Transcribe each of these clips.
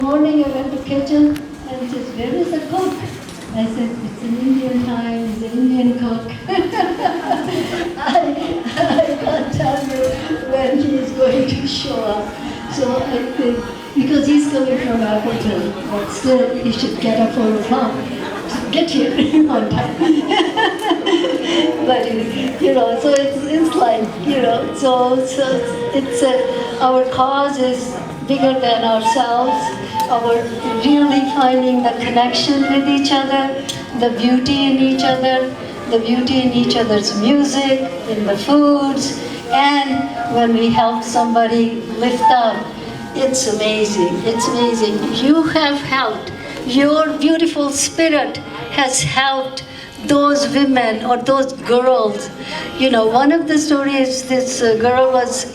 Morning I went to kitchen and he says, where is the cook? I said, it's an Indian time, he's an Indian cook. I can't tell you when he is going to show up. So I think, because he's coming from Appleton, but still he should get up 4 o'clock. Get here on time. But, so it's like, so it's our cause is bigger than ourselves. Our really finding the connection with each other, the beauty in each other, the beauty in each other's music, in the foods, and when we help somebody lift up, it's amazing. It's amazing. You have helped. Your beautiful spirit has helped those women or those girls. One of the stories, this girl was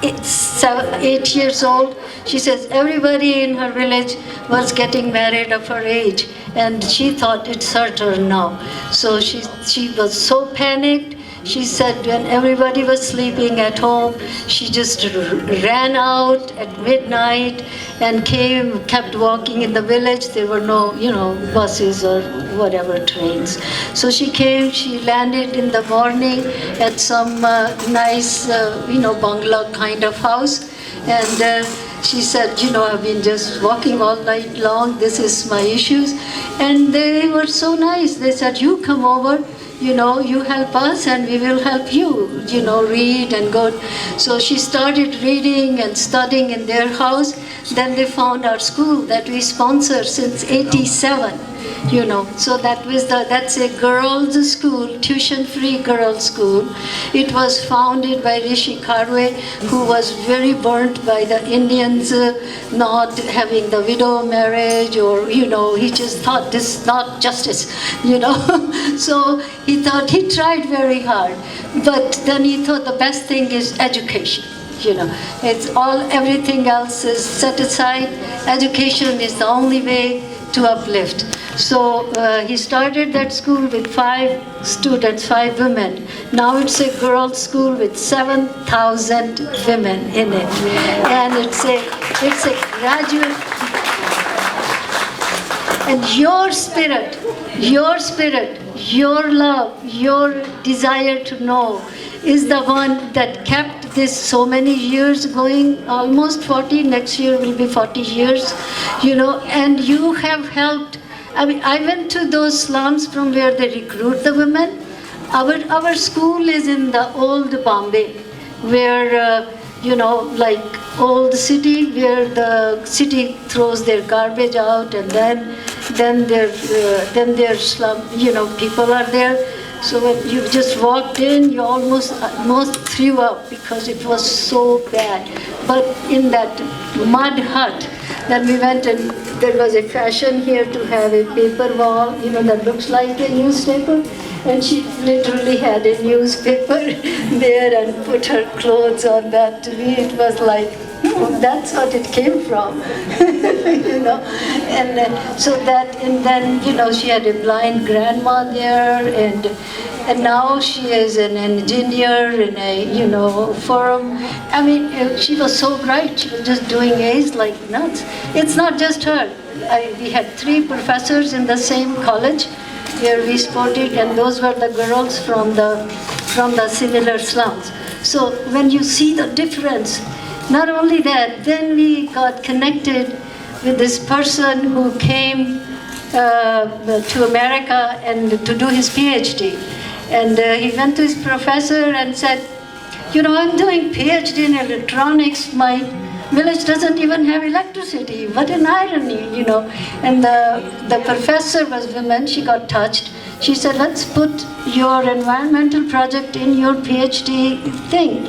8 years old. She says everybody in her village was getting married of her age, and she thought it's her turn now. So she was so panicked. She said when everybody was sleeping at home, she just ran out at midnight and kept walking in the village. There were no, buses or whatever trains. So she landed in the morning at some nice, bungalow kind of house. And she said, I've been just walking all night long. This is my issues. And they were so nice. They said, you come over. You help us and we will help you, read and go. So she started reading and studying in their house. Then they found our school that we sponsor since '87. So that's a girls' school, tuition-free girls' school. It was founded by Rishi Karve, who was very burnt by the Indians not having the widow marriage, or he just thought this is not justice, So he tried very hard, but then he thought the best thing is education. Everything else is set aside. Education is the only way to uplift. So he started that school with 5 students, 5 women. Now it's a girls' school with 7,000 women in it, and it's a graduate. And your spirit, your love, your desire to know is the one that kept this so many years going, almost 40, next year will be 40 years, and you have helped. I went to those slums from where they recruit the women. Our school is in the old Bombay, where, like old city, where the city throws their garbage out, and then their slum, people are there. So when you just walked in, you almost threw up because it was so bad. But in that mud hut, then we went, and there was a fashion here to have a paper wall, that looks like a newspaper. And she literally had a newspaper there and put her clothes on that. To me, it was like, that's what it came from, And then she had a blind grandma there, and now she is an engineer in a, firm. She was so bright. She was just doing A's like nuts. It's not just her. We had 3 professors in the same college where we sported, and those were the girls from the similar slums. So when you see the difference, not only that, then we got connected with this person who came to America and to do his PhD. And he went to his professor and said, I'm doing PhD in electronics. My village doesn't even have electricity. What an irony, And the professor was woman. She got touched. She said, let's put your environmental project in your PhD thing,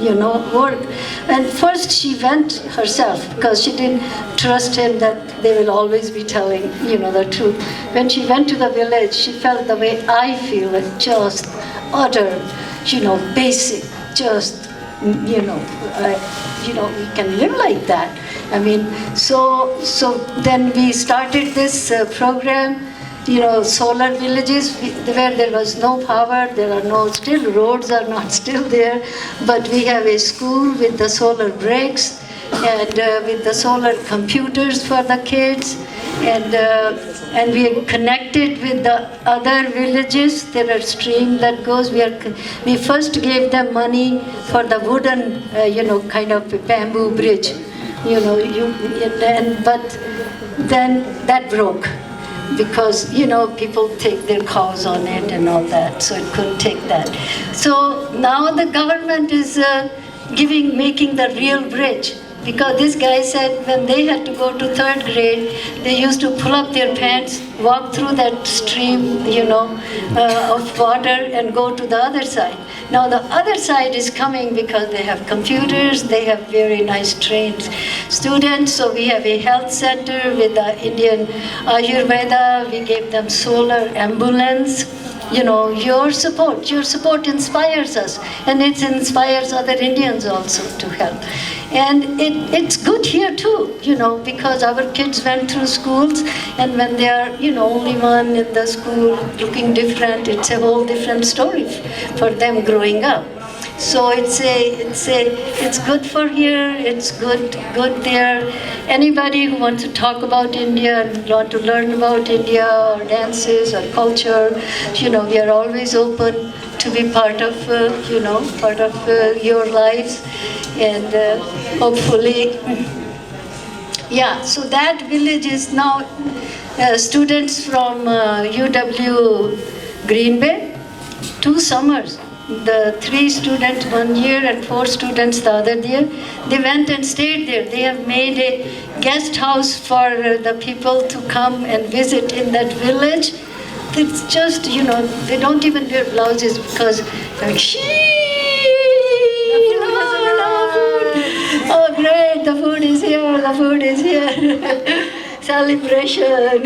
work. And first she went herself because she didn't trust him that they will always be telling, the truth. When she went to the village, she felt the way I feel, just utter, basic, just, we can live like that. So then we started this program, solar villages where there was no power, roads are not still there, but we have a school with the solar breaks, and with the solar computers for the kids, and we are connected with the other villages. There are stream that goes. We first gave them money for the wooden, kind of bamboo bridge, but then that broke because people take their cows on it and all that, so it couldn't take that. So now the government is making the real bridge, because this guy said when they had to go to third grade, they used to pull up their pants, walk through that stream, of water and go to the other side. Now the other side is coming because they have computers, they have very nice trained students. So we have a health center with the Indian Ayurveda. We gave them solar ambulance. Your support inspires us, and it inspires other Indians also to help. And it's good here too, because our kids went through schools, and when they are, only one in the school looking different, it's a whole different story for them growing up. So it's good for here, it's good there. Anybody who wants to talk about India and want to learn about India or dances or culture, we are always open to be part of your lives, and hopefully, yeah. So that village is now students from UW Green Bay, 2 summers. The 3 students 1 year and 4 students the other year, they went and stayed there. They have made a guest house for the people to come and visit in that village. It's just, they don't even wear blouses because they're like, oh great, the food is here. Celebration.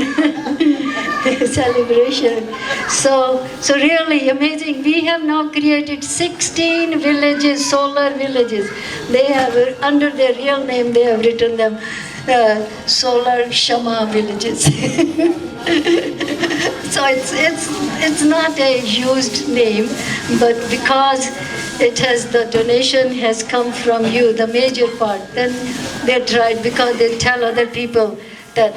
Celebration. So really amazing. We have now created 16 villages, solar villages. They have, under their real name, they have written them Solar Shama villages. So it's not a used name, but because the donation has come from you, the major part, then they tried, because they tell other people that,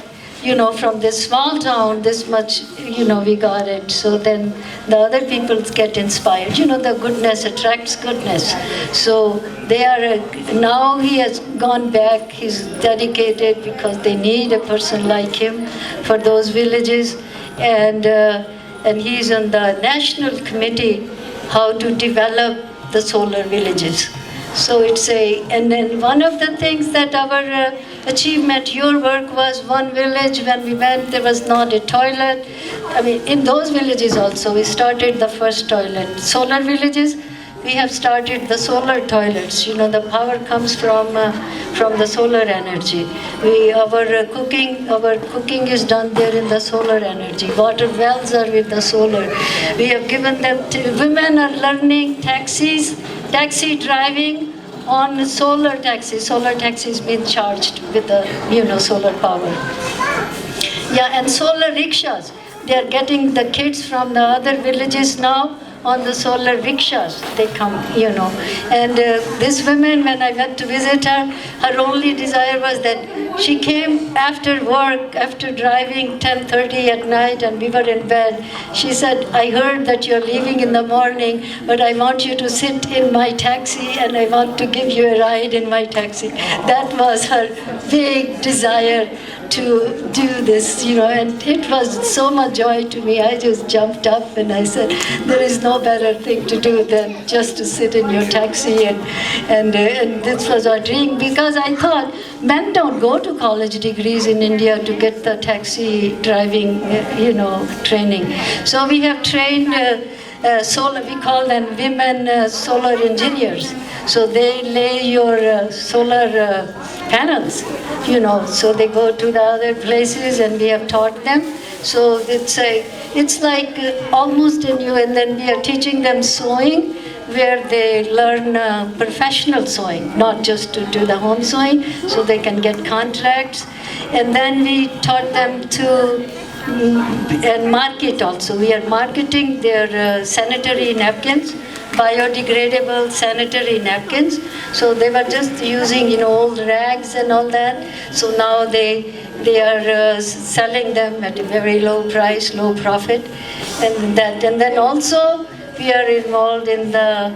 from this small town, this much, we got it. So then the other people get inspired. The goodness attracts goodness. So they are, now he has gone back, he's dedicated because they need a person like him for those villages. And he's on the national committee how to develop the solar villages. So and then one of the things that our achievement, your work was, one village when we went, there was not a toilet. I mean, in those villages also, we started the first toilet. Solar villages, we have started the solar toilets. The power comes from the solar energy. Our cooking is done there in the solar energy. Water wells are with the solar. We have given them women are learning taxi driving on solar taxis. Solar taxis being charged with the solar power. Yeah, and solar rickshaws. They are getting the kids from the other villages now on the solar rickshaws. They come, And this woman, when I went to visit her, her only desire was that she came after work, after driving 10:30 at night, and we were in bed. She said, I heard that you're leaving in the morning, but I want you to sit in my taxi and I want to give you a ride in my taxi. That was her big desire to do this, and it was so much joy to me. I just jumped up and I said, there is no better thing to do than just to sit in your taxi, and this was our dream, because I thought men don't go to college degrees in India to get the taxi driving, training. So we have trained solar, we call them women solar engineers. So they lay your solar panels, so they go to the other places and we have taught them. So it's like almost a new, and then we are teaching them sewing, where they learn professional sewing, not just to do the home sewing, so they can get contracts. And then we taught them to and market also. We are marketing their sanitary napkins biodegradable sanitary napkins. So they were just using, old rags and all that. So now they are selling them at a very low price, low profit, and then also we are involved in the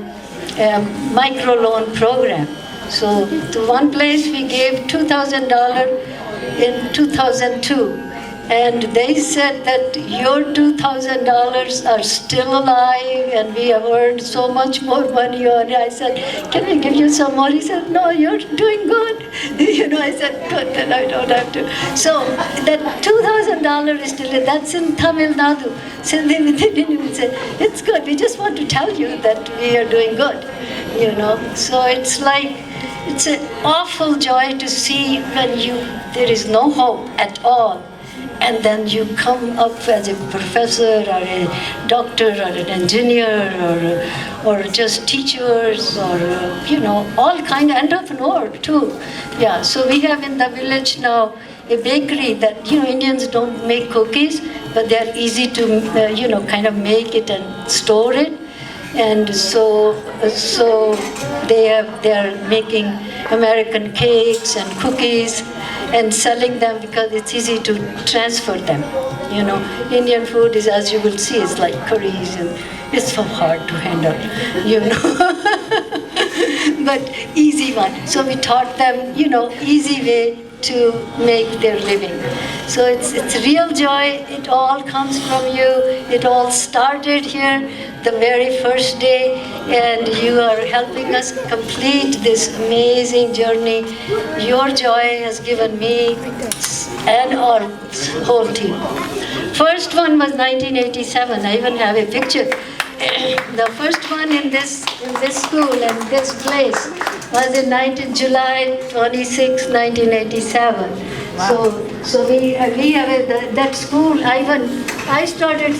microloan program. So to one place we gave $2,000 in 2002. And they said that your $2,000 are still alive and we have earned so much more money on it. I said, can I give you some more? He said, no, you're doing good. I said, good, then I don't have to. So that $2,000 is still, that's in Tamil Nadu. So they didn't even say, it's good, we just want to tell you that we are doing good. So it's like, it's an awful joy to see when there is no hope at all. And then you come up as a professor or a doctor or an engineer or just teachers or, all kind of entrepreneur too. Yeah, so we have in the village now a bakery that, Indians don't make cookies, but they're easy to, kind of make it and store it. And so they are making American cakes and cookies and selling them because it's easy to transfer them. Indian food is, as you will see, it's like curries and it's so hard to handle, but easy one. So we taught them, easy way to make their living. So it's real joy. It all comes from you. It all started here the very first day, and you are helping us complete this amazing journey. Your joy has given me and our whole team. First one was 1987. I even have a picture. The first one in this school and this place was in July 26, 1987. Wow. So we have that school. I started